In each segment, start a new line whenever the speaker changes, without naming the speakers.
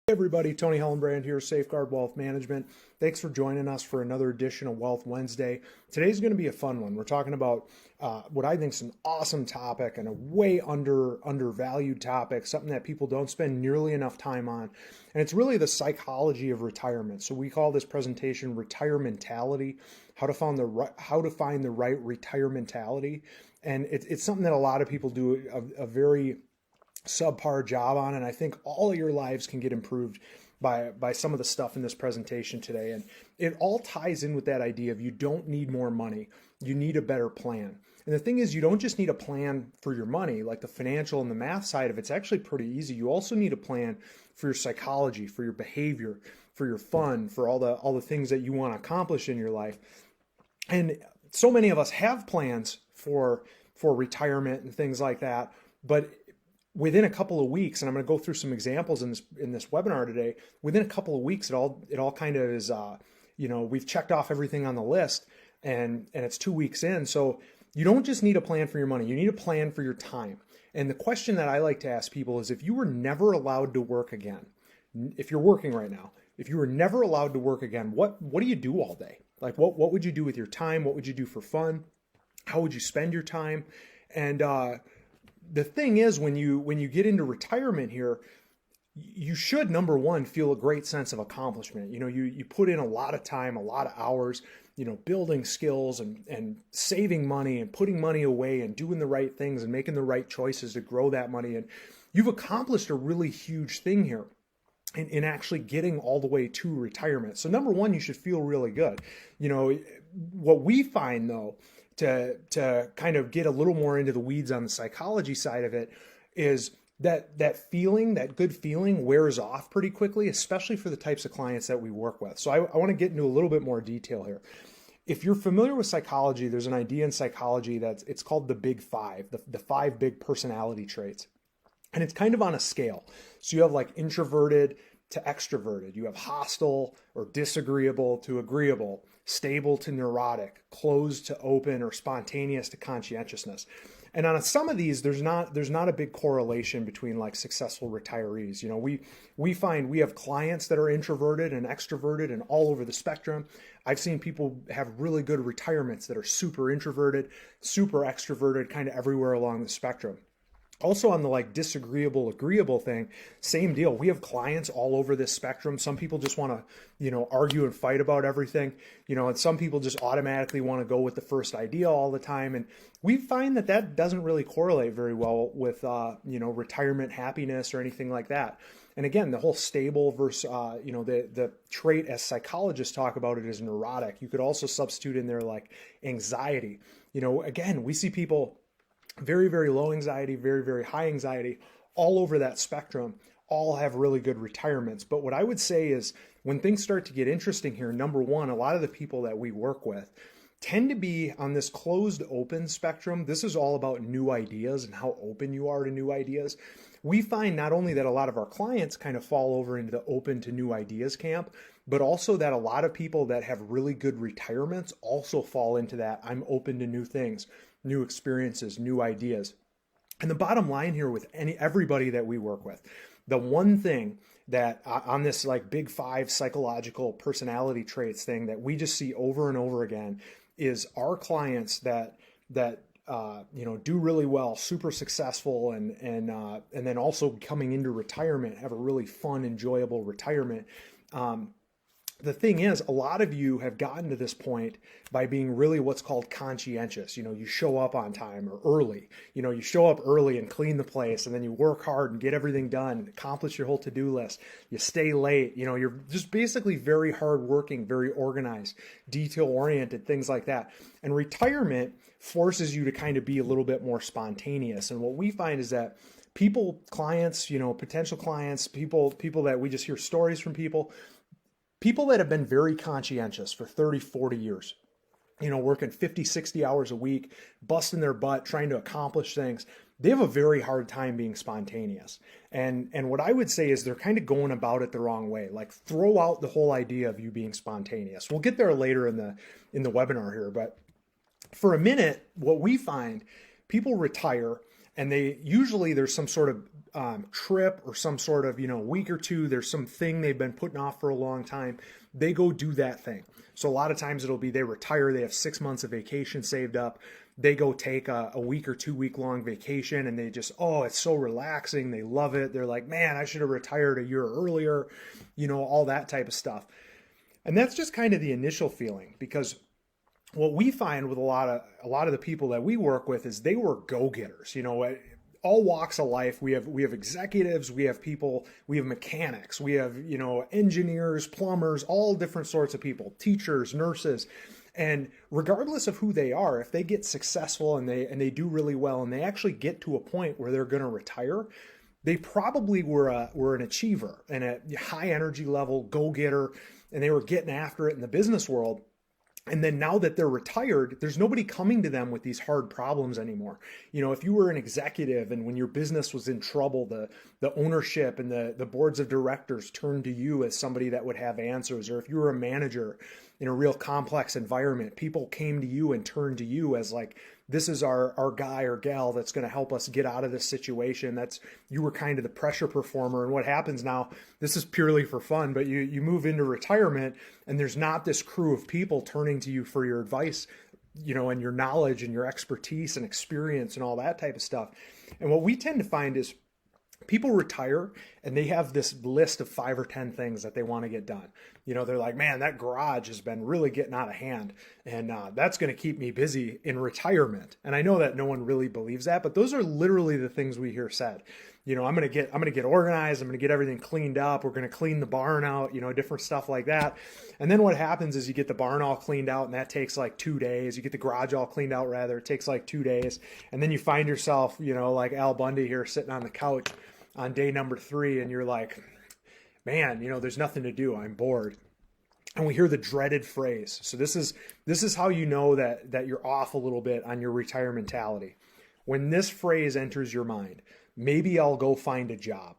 Hey everybody, Tony Hellenbrand here, Safeguard Wealth Management. Thanks for joining us for another edition of Wealth Wednesday. Today's going to be a fun one. We're talking about what I think is an awesome topic and a way undervalued topic, something that people don't spend nearly enough time on. And it's really the psychology of retirement. So we call this presentation Retirementality, how to find the right retirementality. And it's something that a lot of people do a very subpar job on, and I think all of your lives can get improved by some of the stuff in this presentation today. And it all ties in with that idea of you don't need more money, you need a better plan. And the thing is, you don't just need a plan for your money, like the financial and the math side of it's actually pretty easy. You also need a plan for your psychology, for your behavior, for your fun, for all the things that you want to accomplish in your life. And so many of us have plans for retirement and things like that, but within a couple of weeks, and I'm going to go through some examples in this webinar today, within a couple of weeks, it all kind of is, we've checked off everything on the list, and it's 2 weeks in. So you don't just need a plan for your money, you need a plan for your time. And the question that I like to ask people is, if you were never allowed to work again, if you're working right now, if you were never allowed to work again, what do you do all day? Like what would you do with your time? What would you do for fun? How would you spend your time? And the thing is, when you get into retirement here, you should, number one, feel a great sense of accomplishment. You put in a lot of time, a lot of hours, building skills and saving money and putting money away and doing the right things and making the right choices to grow that money. And you've accomplished a really huge thing here in actually getting all the way to retirement. So number one, you should feel really good. What we find though, to kind of get a little more into the weeds on the psychology side of it, is that good feeling wears off pretty quickly, especially for the types of clients that we work with. So I want to get into a little bit more detail here. If you're familiar with psychology, there's an idea in psychology it's called the big five, the five big personality traits. And it's kind of on a scale. So you have like introverted to extroverted. You have hostile or disagreeable to agreeable, stable to neurotic, closed to open, or spontaneous to conscientiousness. And on some of these, there's not a big correlation between like successful retirees. We find we have clients that are introverted and extroverted and all over the spectrum. I've seen people have really good retirements that are super introverted, super extroverted, kind of everywhere along the spectrum. Also on the like disagreeable, agreeable thing, same deal. We have clients all over this spectrum. Some people just want to, argue and fight about everything, and some people just automatically want to go with the first idea all the time. And we find that doesn't really correlate very well with, retirement happiness or anything like that. And again, the whole stable versus, the trait as psychologists talk about it is neurotic. You could also substitute in there like anxiety. Again, we see people very, very low anxiety, very, very high anxiety, all over that spectrum, all have really good retirements. But what I would say is when things start to get interesting here, number one, a lot of the people that we work with tend to be on this closed open spectrum. This is all about new ideas and how open you are to new ideas. We find not only that a lot of our clients kind of fall over into the open to new ideas camp, but also that a lot of people that have really good retirements also fall into that I'm open to new things, new experiences, new ideas. And the bottom line here with everybody that we work with, the one thing that on this like big five psychological personality traits thing that we just see over and over again is our clients that do really well, super successful, and then also coming into retirement, have a really fun, enjoyable retirement. The thing is, a lot of you have gotten to this point by being really what's called conscientious. You show up on time or early. You show up early and clean the place, and then you work hard and get everything done, accomplish your whole to-do list. You stay late. You're just basically very hardworking, very organized, detail-oriented, things like that. And retirement forces you to kind of be a little bit more spontaneous. And what we find is that clients, potential clients, people that we just hear stories from people that have been very conscientious for 30, 40 years, working 50, 60 hours a week, busting their butt, trying to accomplish things, they have a very hard time being spontaneous. And what I would say is they're kind of going about it the wrong way. Like throw out the whole idea of you being spontaneous. We'll get there later in the webinar here, but for a minute, what we find, people retire and there's some sort of trip or some sort of, week or two, there's something they've been putting off for a long time. They go do that thing. So a lot of times it'll be they retire, they have 6 months of vacation saved up. They go take a week or 2 week long vacation and they just, oh, it's so relaxing. They love it. They're like, man, I should have retired a year earlier, all that type of stuff. And that's just kind of the initial feeling, because what we find with a lot of the people that we work with is they were go-getters, all walks of life. We have executives, we have people, we have mechanics, we have, engineers, plumbers, all different sorts of people, teachers, nurses. And regardless of who they are, if they get successful and they do really well and they actually get to a point where they're going to retire, they probably were an achiever and a high energy level go-getter, and they were getting after it in the business world. And then now that they're retired, there's nobody coming to them with these hard problems anymore. If you were an executive and when your business was in trouble, the ownership and the boards of directors turned to you as somebody that would have answers. Or if you were a manager in a real complex environment, people came to you and turned to you as like, this is our guy or gal that's going to help us get out of this situation. You were kind of the pressure performer. And what happens now, this is purely for fun, but you move into retirement and there's not this crew of people turning to you for your advice, and your knowledge and your expertise and experience and all that type of stuff. And what we tend to find is people retire and they have this list of 5 or 10 things that they want to get done. They're like, man, that garage has been really getting out of hand, and that's going to keep me busy in retirement. And I know that no one really believes that, but those are literally the things we hear said. I'm going to get organized. I'm going to get everything cleaned up. We're going to clean the barn out, different stuff like that. And then what happens is you get the barn all cleaned out and that takes like 2 days. You get the garage all cleaned out, rather. It takes like 2 days. And then you find yourself, like Al Bundy here sitting on the couch on day number 3, and you're like, man, there's nothing to do. I'm bored. And we hear the dreaded phrase. So this is how you know that you're off a little bit on your retirementality. When this phrase enters your mind, maybe I'll go find a job.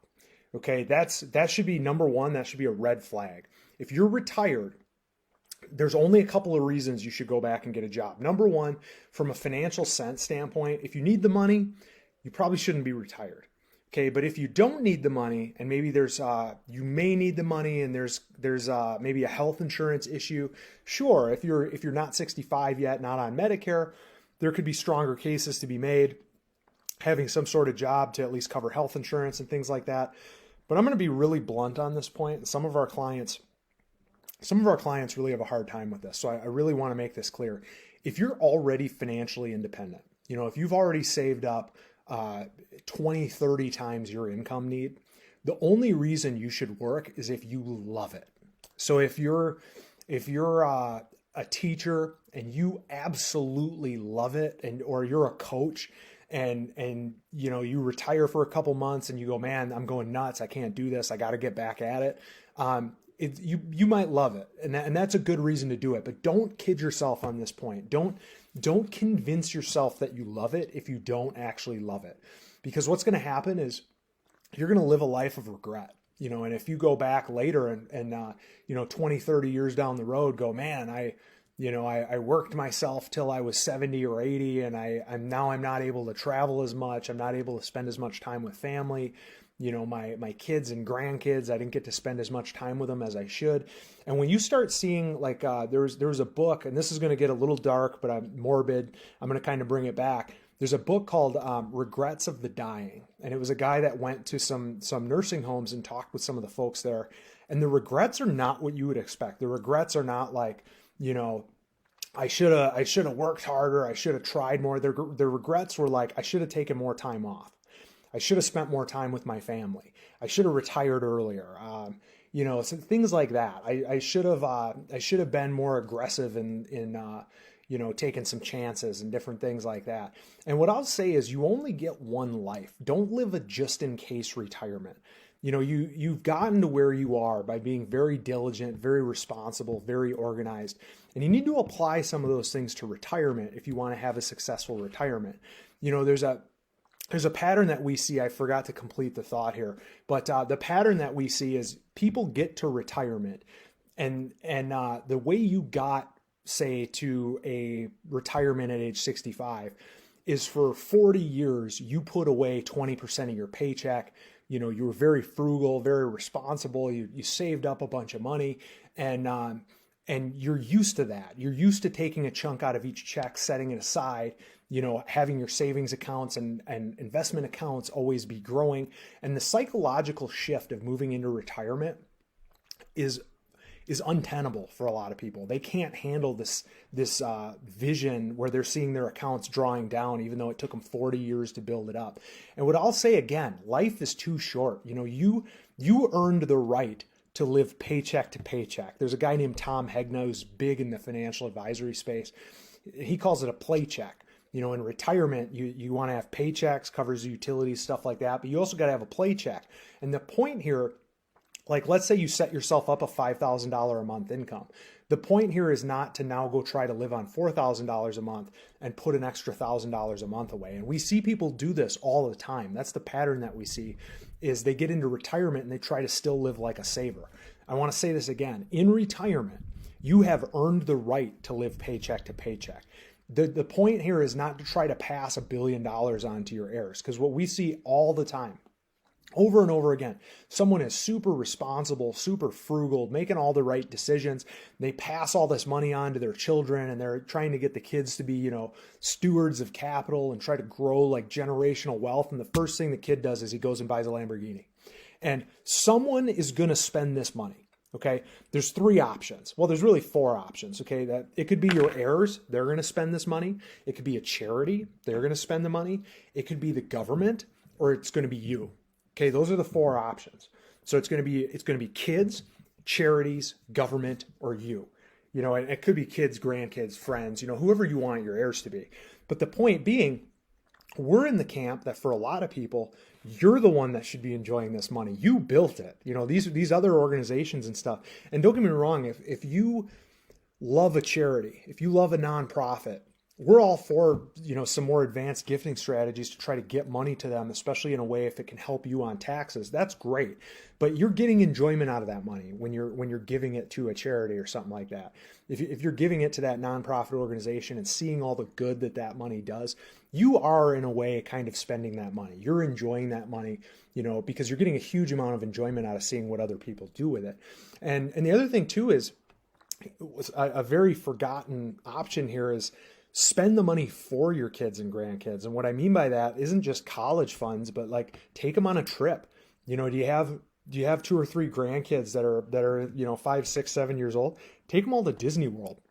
Okay, that should be number one. That should be a red flag. If you're retired, there's only a couple of reasons you should go back and get a job. Number one, from a financial sense standpoint, if you need the money, you probably shouldn't be retired. Okay, but if you don't need the money, and maybe you may need the money, and there's maybe a health insurance issue. Sure, if you're not 65 yet, not on Medicare, there could be stronger cases to be made, having some sort of job to at least cover health insurance and things like that. But I'm going to be really blunt on this point. Some of our clients really have a hard time with this. So I really want to make this clear. If you're already financially independent, if you've already saved up 20, 30 times your income need, the only reason you should work is if you love it. So if you're a teacher and you absolutely love it, or you're a coach and you retire for a couple months and you go, man, I'm going nuts. I can't do this. I got to get back at it. You might love it, and that's a good reason to do it. But don't kid yourself on this point. Don't convince yourself that you love it if you don't actually love it, because what's going to happen is you're going to live a life of regret. And if you go back later and 20, 30 years down the road, go, man, I worked myself till I was 70 or 80, and I'm not able to travel as much. I'm not able to spend as much time with family. My kids and grandkids, I didn't get to spend as much time with them as I should. And when you start seeing, like, there was a book, and this is going to get a little dark, but I'm morbid. I'm going to kind of bring it back. There's a book called Regrets of the Dying. And it was a guy that went to some nursing homes and talked with some of the folks there. And the regrets are not what you would expect. The regrets are not like, I should have worked harder. I should have tried more. The regrets were like, I should have taken more time off. I should have spent more time with my family. I should have retired earlier. So things like that. I should have been more aggressive in taking some chances and different things like that. And what I'll say is, you only get one life. Don't live a just in case retirement. You've gotten to where you are by being very diligent, very responsible, very organized. And you need to apply some of those things to retirement if you want to have a successful retirement. There's a pattern that we see. I forgot to complete the thought here, but the pattern that we see is people get to retirement, and the way you got, say, to a retirement at age 65 is for 40 years, you put away 20% of your paycheck. You know, you were very frugal, very responsible. You saved up a bunch of money, and you're used to that. You're used to taking a chunk out of each check, setting it aside, you know, having your savings accounts and investment accounts always be growing. And the psychological shift of moving into retirement is untenable for a lot of people. They can't handle this vision where they're seeing their accounts drawing down, even though it took them 40 years to build it up. And what I'll say again, life is too short. You know, you earned the right to live paycheck to paycheck. There's a guy named Tom Hegna who's big in the financial advisory space. He calls it a play check. You know, in retirement, you want to have paychecks, covers utilities, stuff like that, but you also got to have a play check. And the point here, like, let's say you set yourself up a $5,000 a month income. The point here is not to now go try to live on $4,000 a month and put an extra $1,000 a month away. And we see people do this all the time. That's the pattern that we see, is they get into retirement and they try to still live like a saver. I want to say this again. In retirement, you have earned the right to live paycheck to paycheck. The point here is not to try to pass $1 billion on to your heirs, because what we see all the time, over and over again, someone is super responsible, super frugal, making all the right decisions. They pass all this money on to their children, and they're trying to get the kids to be, you know, stewards of capital and try to grow like generational wealth. And the first thing the kid does is he goes and buys a Lamborghini. And someone is going to spend this money. Okay, there's 3 options. Well, there's really 4 options. Okay, that it could be your heirs, they're going to spend this money. It could be a charity, they're going to spend the money. It could be the government, or it's going to be you. Okay, those are the 4 options. So it's going to be kids, charities, government, or you. You know, and it could be kids, grandkids, friends, you know, whoever you want your heirs to be. But the point being, we're in the camp that for a lot of people, you're the one that should be enjoying this money. You built it. You know, these other organizations and stuff. And don't get me wrong, if you love a charity, if you love a nonprofit, we're all for, you know, some more advanced gifting strategies to try to get money to them, especially in a way if it can help you on taxes. That's great. But you're getting enjoyment out of that money when you're giving it to a charity or something like that. If you're giving it to that nonprofit organization and seeing all the good that money does, you are in a way kind of spending that money. You're enjoying that money, you know, because you're getting a huge amount of enjoyment out of seeing what other people do with it. And the other thing too is a very forgotten option here is spend the money for your kids and grandkids. And what I mean by that isn't just college funds, but like take them on a trip. You know, do you have 2 or 3 grandkids that are, you know, 5, 6, 7 years old? Take them all to Disney World.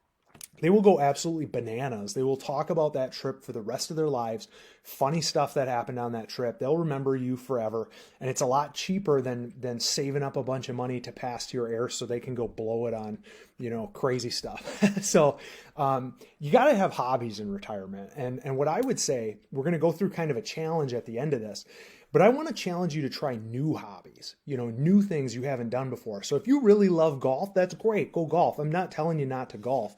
They will go absolutely bananas. They will talk about that trip for the rest of their lives. Funny stuff that happened on that trip. They'll remember you forever. And it's a lot cheaper than saving up a bunch of money to pass to your heirs so they can go blow it on, you know, crazy stuff. So you got to have hobbies in retirement. And what I would say, we're going to go through kind of a challenge at the end of this, but I want to challenge you to try new hobbies, you know, new things you haven't done before. So if you really love golf, that's great. Go golf. I'm not telling you not to golf.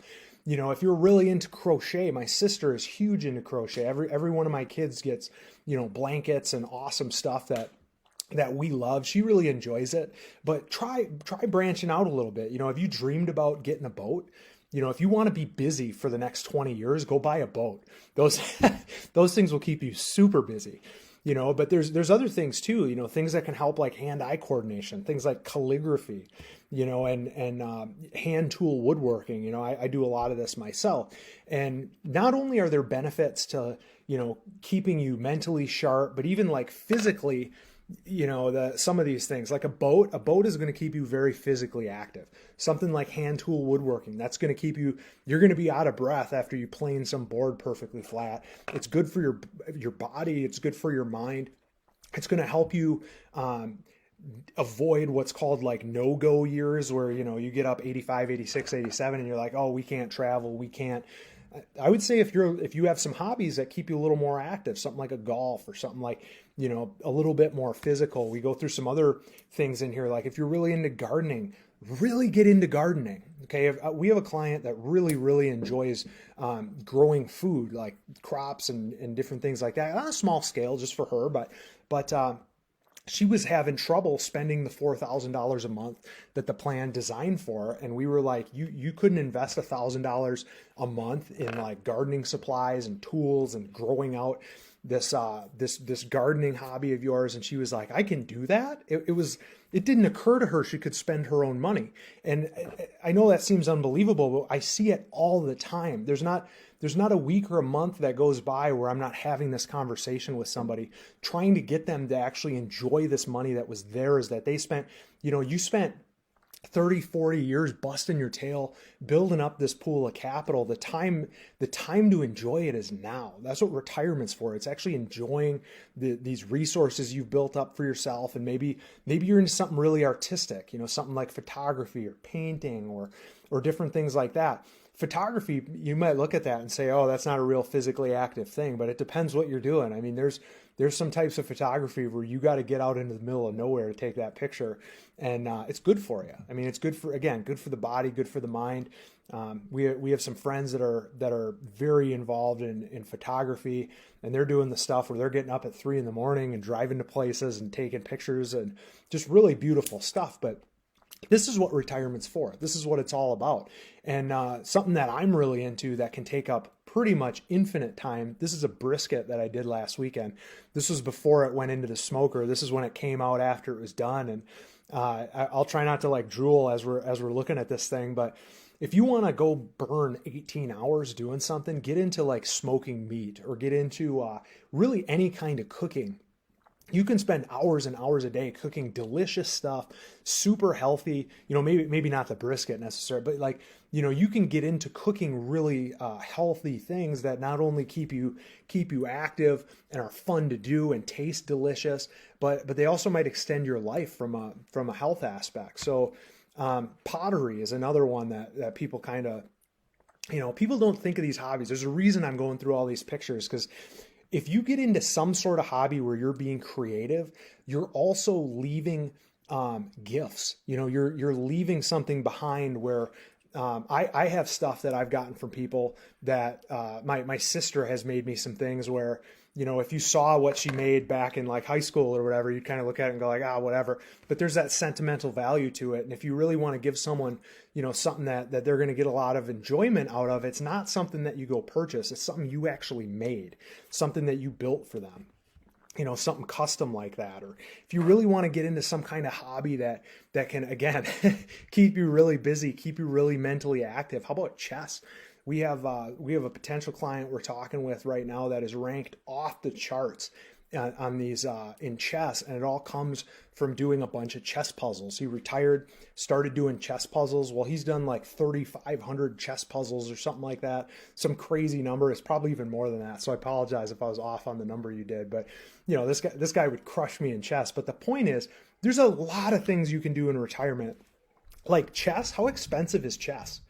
You know, if you're really into crochet, my sister is huge into crochet. Every one of my kids gets, you know, blankets and awesome stuff that we love. She really enjoys it. But try branching out a little bit. You know, have you dreamed about getting a boat? You know, if you want to be busy for the next 20 years, go buy a boat. Those things will keep you super busy. You know, but there's other things too, you know, things that can help like hand-eye coordination, things like calligraphy, you know, and hand tool woodworking. You know, I do a lot of this myself. And not only are there benefits to, you know, keeping you mentally sharp, but even like physically, you know, some of these things, like a boat is going to keep you very physically active. Something like hand tool woodworking, that's going to keep you're going to be out of breath after you plane some board perfectly flat. It's good for your body. It's good for your mind. It's going to help you avoid what's called like no-go years where, you know, you get up 85, 86, 87 and you're like, oh, we can't travel. We can't. I would say if you have some hobbies that keep you a little more active, something like a golf or something like, you know, a little bit more physical. We go through some other things in here. Like if you're really into gardening, really get into gardening. Okay. We have a client that really, really enjoys growing food, like crops and different things like that on a small scale just for her. But she was having trouble spending the $4,000 a month that the plan designed for. And we were like, you couldn't invest $1,000 a month in like gardening supplies and tools and growing out this gardening hobby of yours. And she was like, I can do that. It didn't occur to her she could spend her own money. And I know that seems unbelievable, but I see it all the time. There's not a week or a month that goes by where I'm not having this conversation with somebody, trying to get them to actually enjoy this money that was theirs, that they spent. You spent 30, 40 years busting your tail, building up this pool of capital. The time to enjoy it is now. That's what retirement's for. It's actually enjoying these resources you've built up for yourself. And maybe you're into something really artistic, something like photography or painting or different things like that. Photography, you might look at that and say, oh, that's not a real physically active thing, but it depends what you're doing. I mean, there's some types of photography where you got to get out into the middle of nowhere to take that picture, and it's good for you. I mean, it's good for the body, good for the mind. We have some friends that are very involved in photography, and they're doing the stuff where they're getting up at 3 a.m. and driving to places and taking pictures and just really beautiful stuff. But this is what retirement's for. This is what it's all about. And something that I'm really into that can take up pretty much infinite time. This is a brisket that I did last weekend. This was before it went into the smoker. This is when it came out after it was done. And I'll try not to like drool as we're looking at this thing. But if you want to go burn 18 hours doing something, get into like smoking meat or get into really any kind of cooking. You can spend hours and hours a day cooking delicious stuff, super healthy, maybe not the brisket necessarily, but like, you can get into cooking really healthy things that not only keep you active and are fun to do and taste delicious, but they also might extend your life from a health aspect. So pottery is another one that people kind of, people don't think of these hobbies. There's a reason I'm going through all these pictures, because if you get into some sort of hobby where you're being creative, you're also leaving gifts. You're leaving something behind where I have stuff that I've gotten from people that my sister has made me some things where, if you saw what she made back in like high school or whatever, you'd kind of look at it and go like, whatever. But there's that sentimental value to it. And if you really want to give someone, something that they're going to get a lot of enjoyment out of, it's not something that you go purchase. It's something you actually made, something that you built for them, something custom like that. Or if you really want to get into some kind of hobby that can, again, keep you really busy, keep you really mentally active. How about chess? We have a potential client we're talking with right now that is ranked off the charts on these in chess, and it all comes from doing a bunch of chess puzzles. He retired, started doing chess puzzles. Well, he's done like 3,500 chess puzzles or something like that. Some crazy number. It's probably even more than that. So I apologize if I was off on the number you did. But this guy would crush me in chess. But the point is, there's a lot of things you can do in retirement, like chess. How expensive is chess?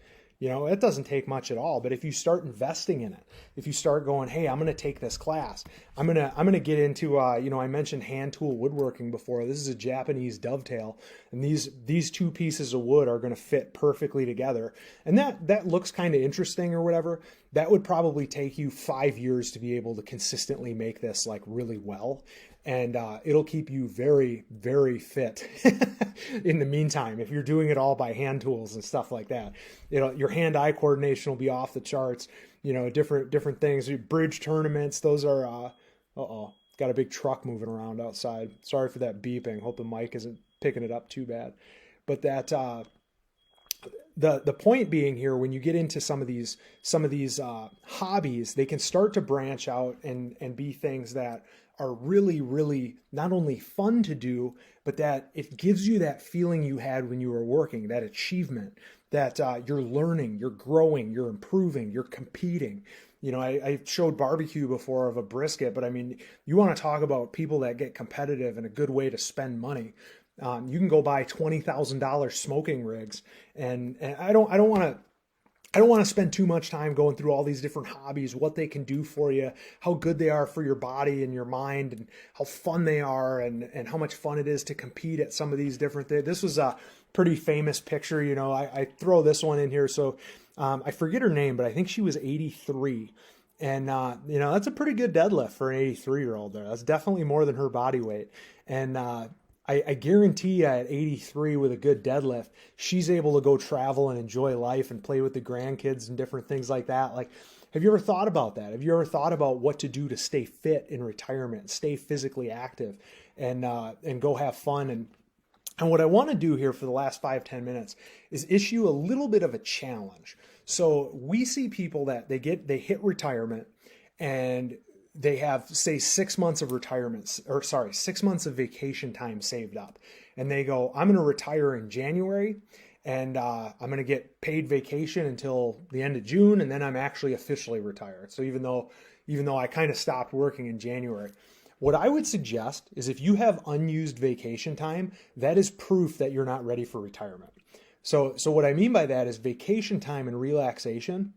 It doesn't take much at all, but if you start investing in it, if you start going, hey, I'm going to take this class, I'm going to get into, I mentioned hand tool woodworking before. This is a Japanese dovetail, and these two pieces of wood are going to fit perfectly together. And that looks kind of interesting or whatever. That would probably take you 5 years to be able to consistently make this like really well. And it'll keep you very, very fit in the meantime, if you're doing it all by hand tools and stuff like that. Your hand-eye coordination will be off the charts. Different things. Bridge tournaments, those are. Got a big truck moving around outside. Sorry for that beeping. Hope the mic isn't picking it up too bad. But that the point being here, when you get into some of these hobbies, they can start to branch out and be things that are really, really not only fun to do, but that it gives you that feeling you had when you were working, that achievement, that you're learning, you're growing, you're improving, you're competing. I showed barbecue before of a brisket, but I mean, you want to talk about people that get competitive and a good way to spend money. You can go buy $20,000 smoking rigs, and I don't want to spend too much time going through all these different hobbies, what they can do for you, how good they are for your body and your mind, and how fun they are, and how much fun it is to compete at some of these different things. This was a pretty famous picture. I throw this one in here. So I forget her name, but I think she was 83. And, that's a pretty good deadlift for an 83-year-old there. That's definitely more than her body weight. And, I guarantee you at 83 with a good deadlift, she's able to go travel and enjoy life and play with the grandkids and different things like that. Like, have you ever thought about that? Have you ever thought about what to do to stay fit in retirement, stay physically active, and go have fun? And what I want to do here for the last 5-10 minutes is issue a little bit of a challenge. So we see people that they hit retirement and they have, say, 6 months of 6 months of vacation time saved up. And they go, I'm going to retire in January and I'm going to get paid vacation until the end of June. And then I'm actually officially retired. So even though I kind of stopped working in January, what I would suggest is if you have unused vacation time, that is proof that you're not ready for retirement. So what I mean by that is vacation time and relaxation,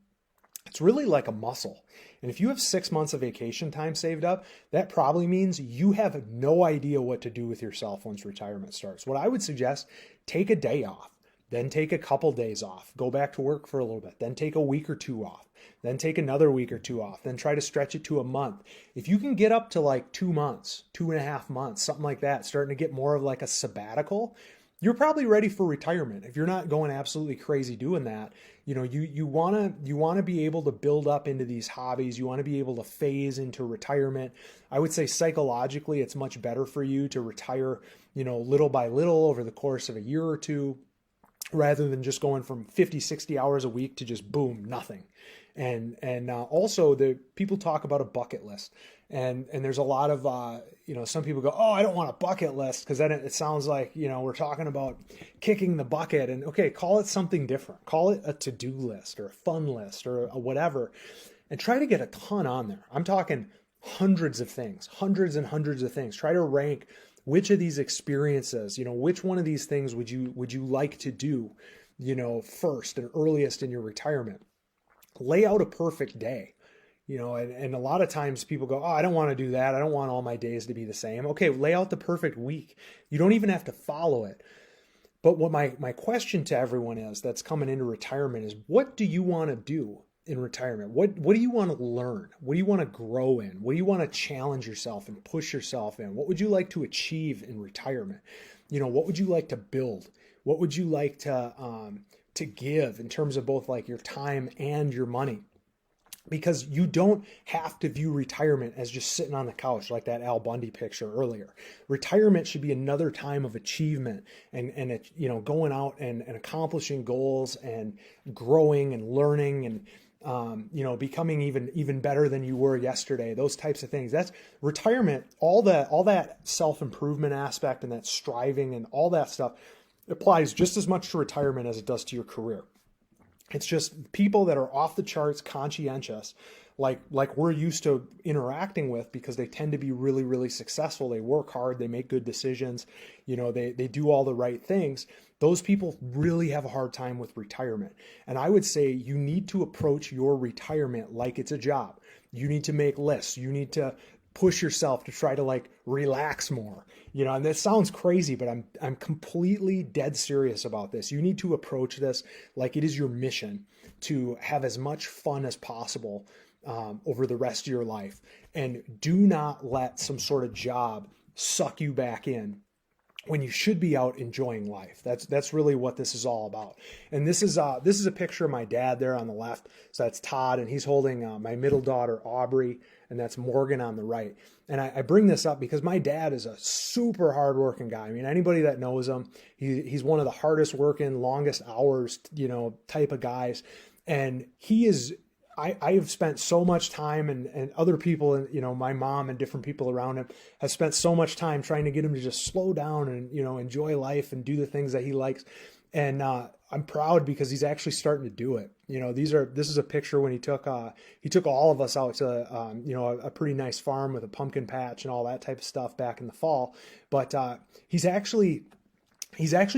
it's really like a muscle. And if you have 6 months of vacation time saved up, that probably means you have no idea what to do with yourself once retirement starts. What I would suggest, take a day off, then take a couple days off, go back to work for a little bit, then take a week or two off, then take another week or two off, then try to stretch it to a month. If you can get up to like 2 months, 2.5 months, something like that, starting to get more of like a sabbatical, you're probably ready for retirement. If you're not going absolutely crazy doing that, you want to be able to build up into these hobbies. You want to be able to phase into retirement. I would say psychologically, it's much better for you to retire, little by little over the course of a year or two, rather than just going from 50, 60 hours a week to just boom, nothing. And also the people talk about a bucket list, and there's a lot of, some people go, oh, I don't want a bucket list, because then it sounds like, we're talking about kicking the bucket. And okay, call it something different. Call it a to-do list or a fun list or a whatever, and try to get a ton on there. I'm talking hundreds of things, hundreds and hundreds of things. Try to rank which of these experiences, which one of these things would you like to do, first and earliest in your retirement. Lay out a perfect day, and a lot of times people go, oh, I don't want to do that. I don't want all my days to be the same. Okay, lay out the perfect week. You don't even have to follow it. But what my question to everyone is that's coming into retirement is, what do you want to do in retirement? What do you want to learn? What do you want to grow in? What do you want to challenge yourself and push yourself in? What would you like to achieve in retirement? What would you like to build? What would you like to give in terms of both like your time and your money? Because you don't have to view retirement as just sitting on the couch like that Al Bundy picture earlier. Retirement should be another time of achievement and going out and accomplishing goals and growing and learning and becoming even better than you were yesterday. Those types of things. That's retirement. All that self-improvement aspect and that striving and all that stuff applies just as much to retirement as it does to your career. It's just people that are off the charts conscientious, like we're used to interacting with, because they tend to be really, really successful. They work hard, they make good decisions, they do all the right things. Those people really have a hard time with retirement. And I would say you need to approach your retirement like it's a job. You need to make lists. You need to push yourself to try to relax more, and this sounds crazy, but I'm completely dead serious about this. You need to approach this like it is your mission to have as much fun as possible over the rest of your life, and do not let some sort of job suck you back in when you should be out enjoying life. That's really what this is all about. And this is a picture of my dad there on the left. So that's Todd, and he's holding my middle daughter, Aubrey, and that's Morgan on the right. And I bring this up because my dad is a super hardworking guy. I mean, anybody that knows him, he's one of the hardest working, longest hours, type of guys. And he is, I have spent so much time, and other people, and my mom and different people around him have spent so much time trying to get him to just slow down and enjoy life and do the things that he likes. And I'm proud because he's actually starting to do it. This is a picture when he took all of us out to a pretty nice farm with a pumpkin patch and all that type of stuff back in the fall. But he's actually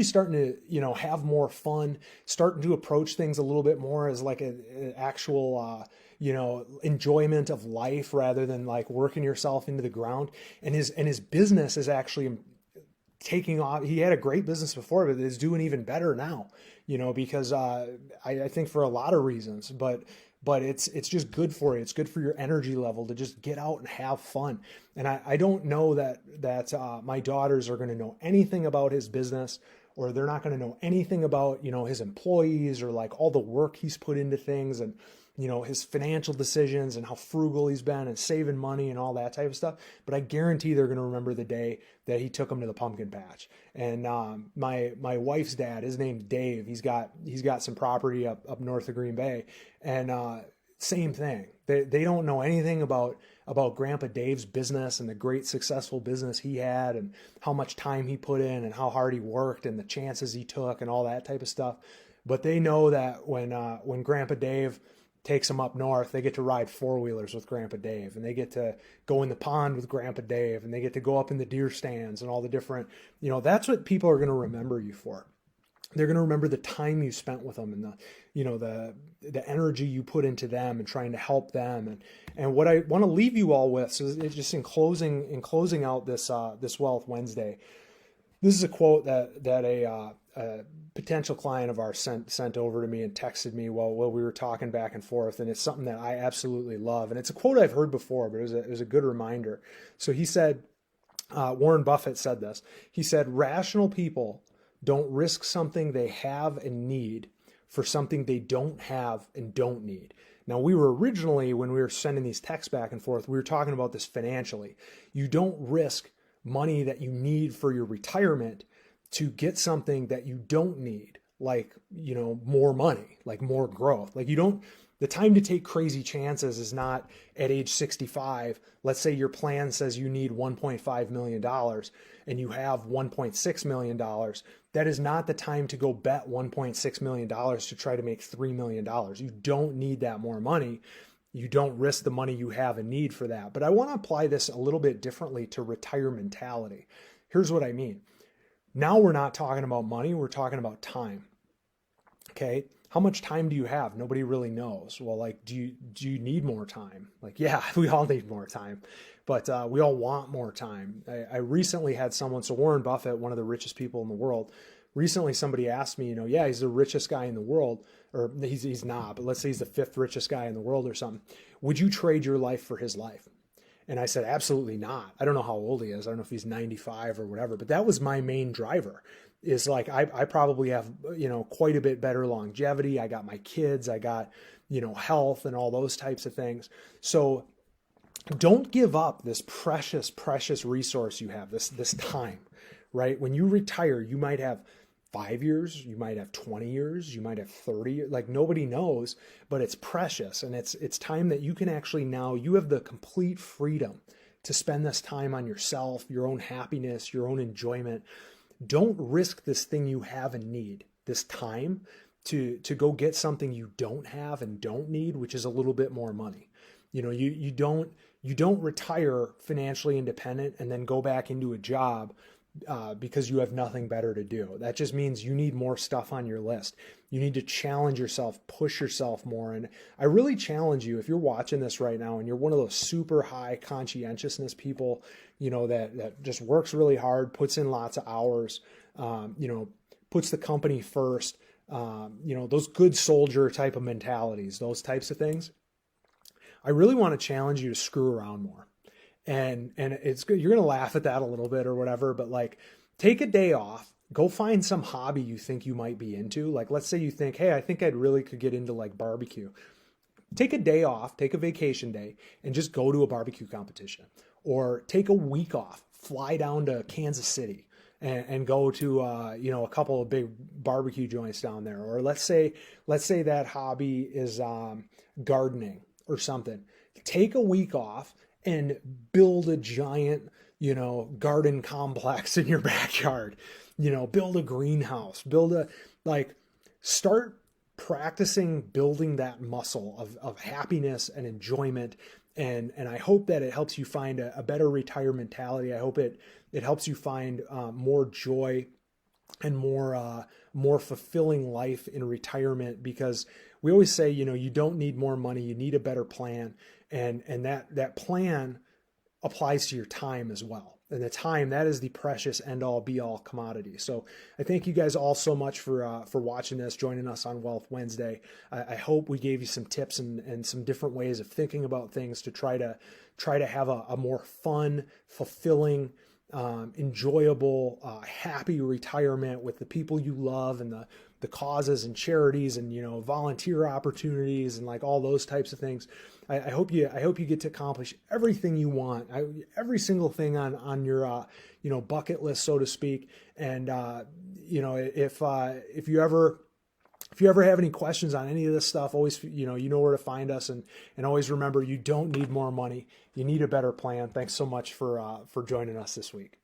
starting to, have more fun, starting to approach things a little bit more as like an actual, enjoyment of life rather than like working yourself into the ground. And his business is actually taking off. He had a great business before, but is doing even better now, because I think for a lot of reasons, but but it's just good for you. It's good for your energy level to just get out and have fun. And I don't know that my daughters are going to know anything about his business, or they're not going to know anything about, his employees, or like all the work he's put into things, and his financial decisions and how frugal he's been and saving money and all that type of stuff. But I guarantee they're going to remember the day that he took them to the pumpkin patch. And my wife's dad, his name's Dave. He's got some property up north of Green Bay, and same thing. They don't know anything about Grandpa Dave's business and the great successful business he had, and how much time he put in and how hard he worked and the chances he took and all that type of stuff. But they know that when Grandpa Dave takes them up north, they get to ride four-wheelers with Grandpa Dave, and they get to go in the pond with Grandpa Dave, and they get to go up in the deer stands and all the different, that's what people are going to remember you for. They're going to remember the time you spent with them, and the energy you put into them and trying to help them. And what I want to leave you all with, so it's just in closing out this Wealth Wednesday, this is a quote that a potential client of ours sent over to me and texted me while we were talking back and forth. And it's something that I absolutely love. And it's a quote I've heard before, but it was a good reminder. So he said, Warren Buffett said this. He said, "Rational people don't risk something they have and need for something they don't have and don't need." Now, we were originally, when we were sending these texts back and forth, we were talking about this financially. You don't risk money that you need for your retirement to get something that you don't need, like, more money, like more growth. Like, the time to take crazy chances is not at age 65. Let's say your plan says you need $1.5 million and you have $1.6 million. That is not the time to go bet $1.6 million to try to make $3 million. You don't need that more money. You don't risk the money you have and need for that. But I want to apply this a little bit differently to Retirementality. Here's what I mean. Now we're not talking about money, we're talking about time. Okay? How much time do you have? Nobody really knows. Well, like, do you need more time? Like, yeah, we all need more time, but we all want more time. I recently had someone, so Warren Buffett, one of the richest people in the world, recently somebody asked me, yeah, he's the richest guy in the world, or he's not, but let's say he's the 5th richest guy in the world or something. Would you trade your life for his life? And I said, absolutely not. I don't know how old he is. I don't know if he's 95 or whatever, but that was my main driver, is like, I probably have, quite a bit better longevity. I got my kids, I got, health and all those types of things. So don't give up this precious, precious resource you have, this time, right? When you retire, you might have 5 years, you might have 20 years, you might have 30, like nobody knows, but it's precious. And it's time that you can actually, now you have the complete freedom to spend this time on yourself, your own happiness, your own enjoyment. Don't risk this thing you have and need, this time, to go get something you don't have and don't need, which is a little bit more money. You don't retire financially independent and then go back into a job because you have nothing better to do. That just means you need more stuff on your list. You need to challenge yourself, push yourself more. And I really challenge you, if you're watching this right now and you're one of those super high conscientiousness people, that just works really hard, puts in lots of hours, puts the company first, those good soldier type of mentalities, those types of things. I really want to challenge you to screw around more. And it's good. You're going to laugh at that a little bit or whatever, but like, take a day off, go find some hobby you think you might be into. Like, let's say you think, hey, I think could get into like barbecue. Take a day off, take a vacation day, and just go to a barbecue competition, or take a week off, fly down to Kansas City and go to, a couple of big barbecue joints down there. Or let's say that hobby is gardening or something. Take a week off and build a giant, garden complex in your backyard, build a greenhouse, start practicing building that muscle of happiness and enjoyment. And I hope that it helps you find a better Retirementality. I hope it helps you find more joy and more fulfilling life in retirement, because we always say, you don't need more money, you need a better plan. And that plan applies to your time as well. And the time, that is the precious end all be all commodity. So I thank you guys all so much for watching this, joining us on Wealth Wednesday. I hope we gave you some tips and some different ways of thinking about things to try to have a more fun, fulfilling, enjoyable, happy retirement with the people you love, and the causes and charities and, volunteer opportunities and like all those types of things. I hope you get to accomplish everything you want, every single thing on your, bucket list, so to speak. And, if you ever have any questions on any of this stuff, always, you know where to find us, and always remember, you don't need more money. You need a better plan. Thanks so much for joining us this week.